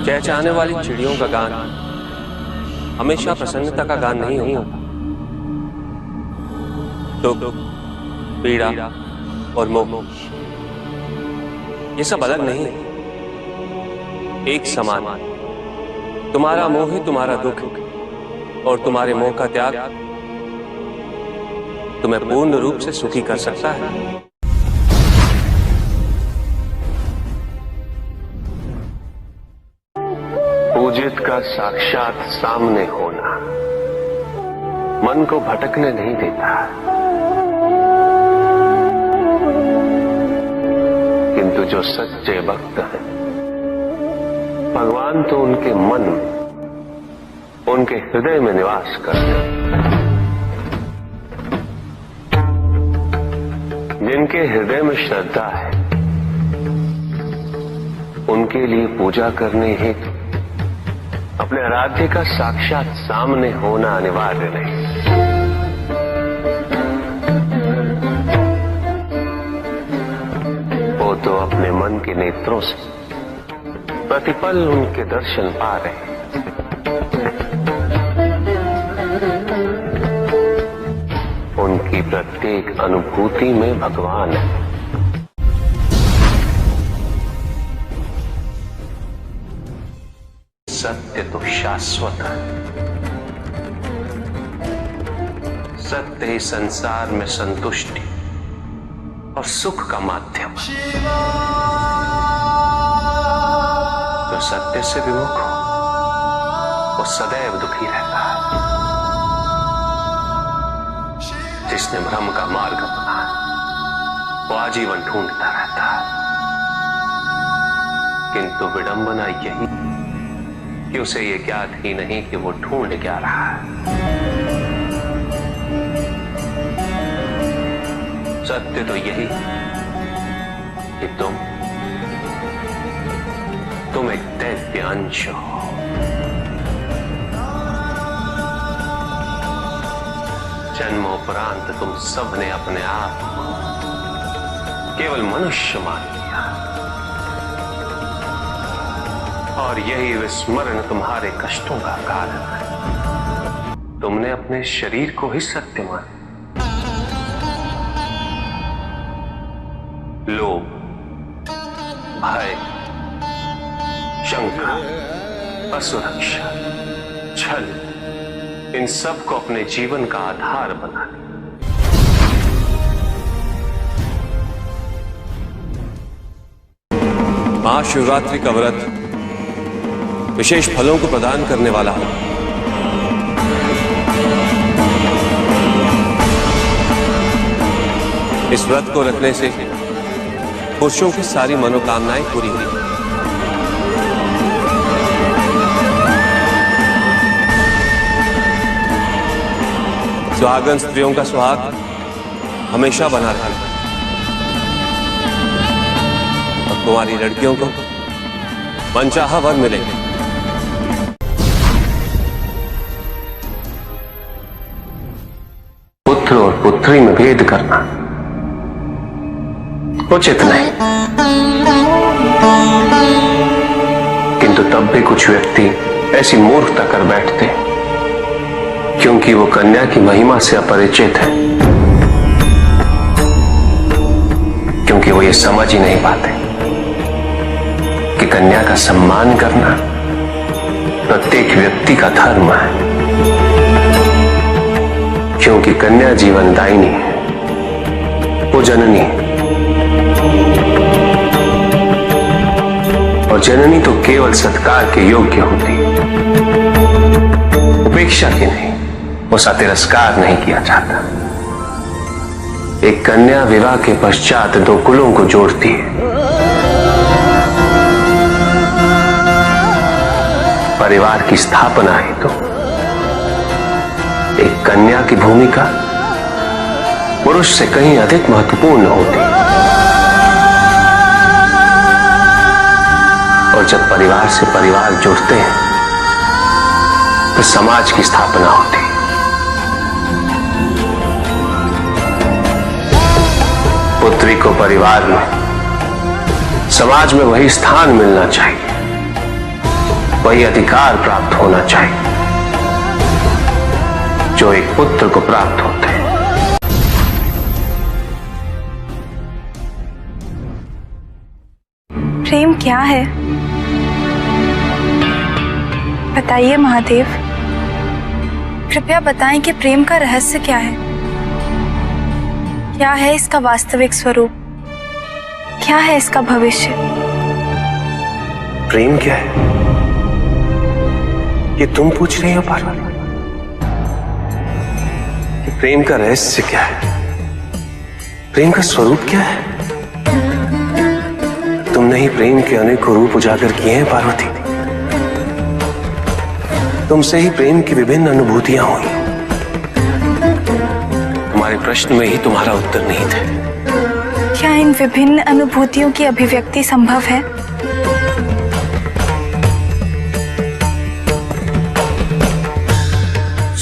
चहचहाने वाली चिड़ियों का गान हमेशा प्रसन्नता का गान नहीं होता। दुख, पीड़ा और मोह ये सब अलग नहीं, एक समान। तुम्हारा मोह ही तुम्हारा दुख और तुम्हारे मोह का त्याग तुम्हें पूर्ण रूप से सुखी कर सकता है। पूजित का साक्षात सामने होना मन को भटकने नहीं देता, किंतु जो सच्चे भक्त हैं भगवान तो उनके मन में, उनके हृदय में निवास करते हैं। जिनके हृदय में श्रद्धा है उनके लिए पूजा करने हेतु अपने आराध्य का साक्षात सामने होना अनिवार्य नहीं। वो तो अपने मन के नेत्रों से प्रतिपल उनके दर्शन पा रहे हैं। उनकी प्रत्येक अनुभूति में भगवान है। सत्य तो शाश्वत है, सत्य ही संसार में संतुष्टि और सुख का माध्यम है। जो सत्य से विमुख हो वो सदैव दुखी रहता है। जिसने भ्रम का मार्ग अपना वो आजीवन ढूंढता रहता है, किंतु विडंबना यही कि उसे ये ज्ञात ही नहीं कि वो ढूंढ क्या रहा है। सत्य तो यही कि तुम एक दैव्य अंश हो। जन्मोपरांत तुम सबने अपने आप को केवल मनुष्य मान लिया और यही विस्मरण तुम्हारे कष्टों का कारण है। तुमने अपने शरीर को ही सत्य माना। लोभ, भय, शंका, असुरक्षा, छल इन सब को अपने जीवन का आधार बना लिया। महाशिवरात्रि का व्रत विशेष फलों को प्रदान करने वाला है। इस व्रत को रखने से पुरुषों की सारी मनोकामनाएं पूरी हुई। सुहागन स्त्रियों का सुहाग हमेशा बना रहता है और कुंवारी लड़कियों को मनचाहा वर मिलेगा। पुत्र और पुत्री में भेद करना उचित नहीं, किंतु तब भी कुछ व्यक्ति ऐसी मूर्खता कर बैठते क्योंकि वो कन्या की महिमा से अपरिचित है, क्योंकि वो ये समझ ही नहीं पाते कि कन्या का सम्मान करना प्रत्येक व्यक्ति का धर्म है, क्योंकि कन्या जीवनदायिनी है, वो जननी है और जननी तो केवल सत्कार के योग्य होती, उपेक्षा की नहीं, उसका तिरस्कार नहीं किया जाता। एक कन्या विवाह के पश्चात दो कुलों को जोड़ती है। परिवार की स्थापना है तो एक कन्या की भूमिका पुरुष से कहीं अधिक महत्वपूर्ण होती है। और जब परिवार से परिवार जुड़ते हैं तो समाज की स्थापना होती है। पुत्री को परिवार में, समाज में वही स्थान मिलना चाहिए वही अधिकार प्राप्त होना चाहिए जो एक पुत्र को प्राप्त होते हैं। प्रेम क्या है? बताइए महादेव, कृपया बताएं कि प्रेम का रहस्य क्या है? क्या है इसका वास्तविक स्वरूप? क्या है इसका भविष्य? प्रेम क्या है ये तुम पूछ रही हो पार्वती? प्रेम का रहस्य क्या है? प्रेम का स्वरूप क्या है? तुमने ही प्रेम के अनेकों रूप उजागर किए हैं पार्वती। तुमसे ही प्रेम की विभिन्न अनुभूतियां हुई। तुम्हारे प्रश्न में ही तुम्हारा उत्तर निहित है। क्या इन विभिन्न अनुभूतियों की अभिव्यक्ति संभव है?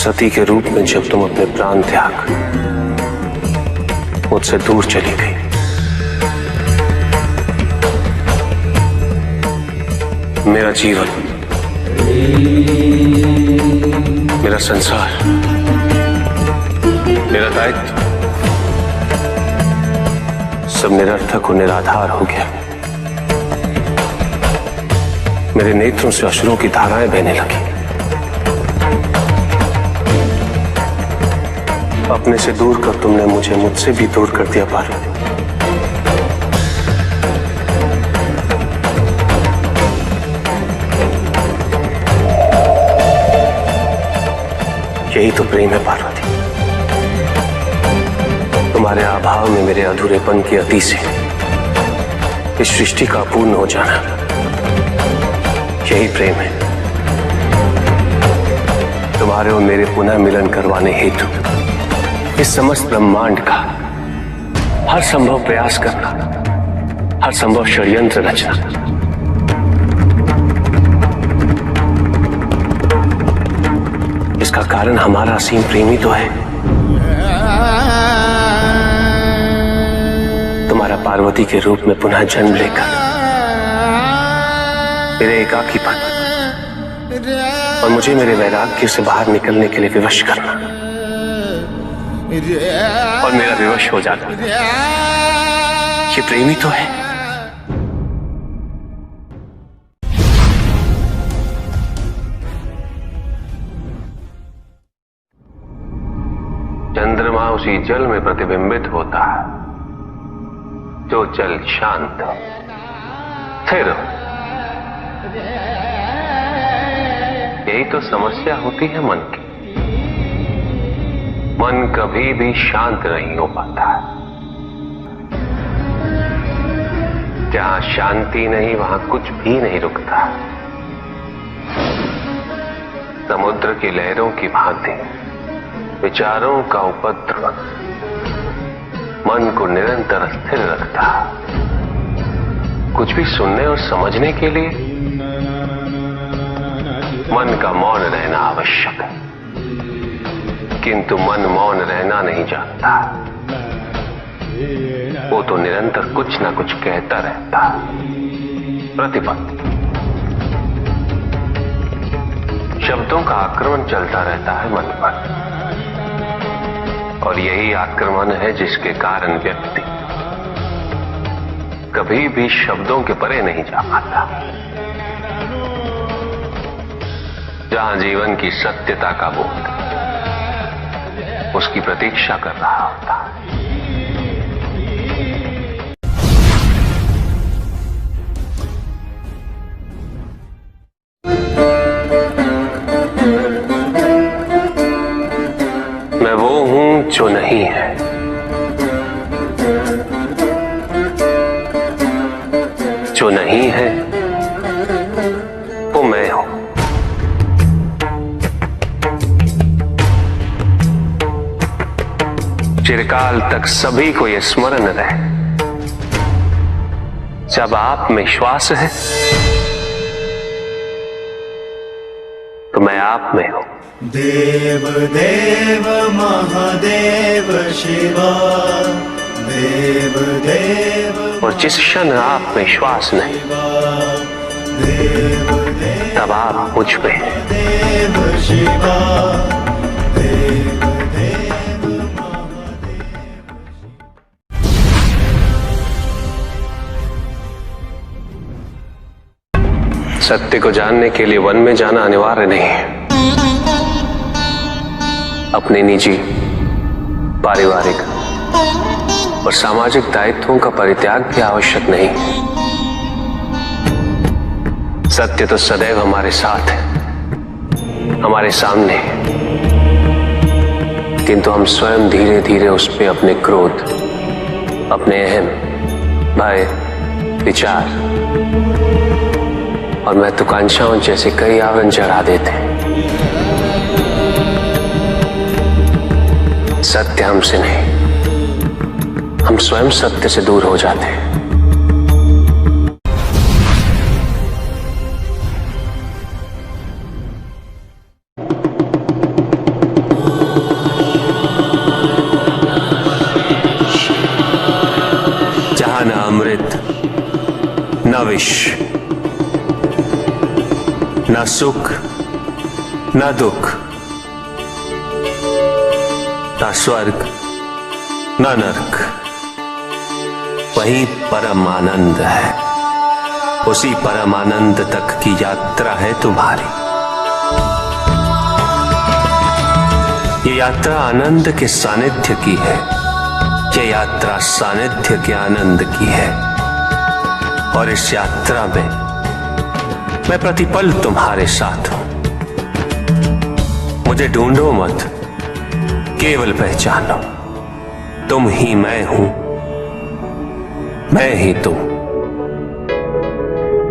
सती के रूप में जब तुम अपने प्राण त्याग मुझसे दूर चली गई, मेरा जीवन, मेरा संसार, मेरा दायित्व सब निरर्थक और निराधार हो गया। मेरे नेत्रों से अश्रुओं की धाराएं बहने लगी। अपने से दूर कर तुमने मुझे मुझसे भी दूर कर दिया पार्वती। यही तो प्रेम है पार्वती। तुम्हारे अभाव में मेरे अधूरेपन की अति से इस सृष्टि का पूर्ण हो जाना, यही प्रेम है। तुम्हारे और मेरे पुनः मिलन करवाने हेतु इस समस्त ब्रह्मांड का हर संभव प्रयास करना, हर संभव षड्यंत्र रचना। इसका कारण हमारा असीम प्रेमी तो है। तुम्हारा पार्वती के रूप में पुनः जन्म लेकर मेरे एकाकीपन और मुझे मेरे वैराग्य से बाहर निकलने के लिए विवश करना और मेरा विवश हो जाना, ये प्रेमी तो है। चंद्रमा उसी जल में प्रतिबिंबित होता है जो जल शांत स्थिर। यही तो समस्या होती है मन की। मन कभी भी शांत नहीं हो पाता है। जहां शांति नहीं वहां कुछ भी नहीं रुकता। समुद्र की लहरों की भांति विचारों का उपद्रव मन को निरंतर स्थिर रखता। कुछ भी सुनने और समझने के लिए मन का मौन रहना आवश्यक है, किंतु मन मौन रहना नहीं जानता। वो तो निरंतर कुछ ना कुछ कहता रहता, प्रतिपल शब्दों का आक्रमण चलता रहता है मन पर। और यही आक्रमण है जिसके कारण व्यक्ति कभी भी शब्दों के परे नहीं जा पाता। जहां जीवन की सत्यता का बोध उसकी प्रतीक्षा कर रहा होता। मैं वो हूं जो नहीं है, जो नहीं है वो मैं हूं। चिरकाल तक सभी को यह स्मरण रहे, जब आप में श्वास है तो मैं आप में हूं। देव देव महादेव शिवा, देव देव। और जिस क्षण आप में श्वास नहीं, तब आप मुझ पे। देव शिवा देव देव महादेव। सत्य को जानने के लिए वन में जाना अनिवार्य नहीं है। अपने निजी, पारिवारिक और सामाजिक दायित्वों का परित्याग भी आवश्यक नहीं। सत्य तो सदैव हमारे साथ है, हमारे सामने, किंतु हम स्वयं धीरे धीरे उस पे अपने क्रोध, अपने अहम, भय, विचार और महत्वाकांक्षाओं जैसे कई आवरण चढ़ा देते हैं। सत्य हमसे नहीं, हम स्वयं सत्य से दूर हो जाते हैं। जहां न अमृत, न विष, न सुख, न दुख, न स्वर्ग, न नरक, वही परम आनंद है। उसी परम आनंद तक की यात्रा है तुम्हारी। ये यात्रा आनंद के सानिध्य की है। ये यात्रा सानिध्य के आनंद की है। और इस यात्रा में मैं प्रतिपल तुम्हारे साथ हूं। मुझे ढूंढो मत, केवल पहचानो, तुम ही मैं हूं, मैं ही तुम।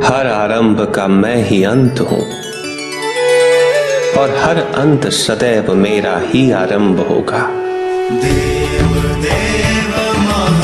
हर आरंभ का मैं ही अंत हूं और हर अंत सदैव मेरा ही आरंभ होगा। देव देव महादेव।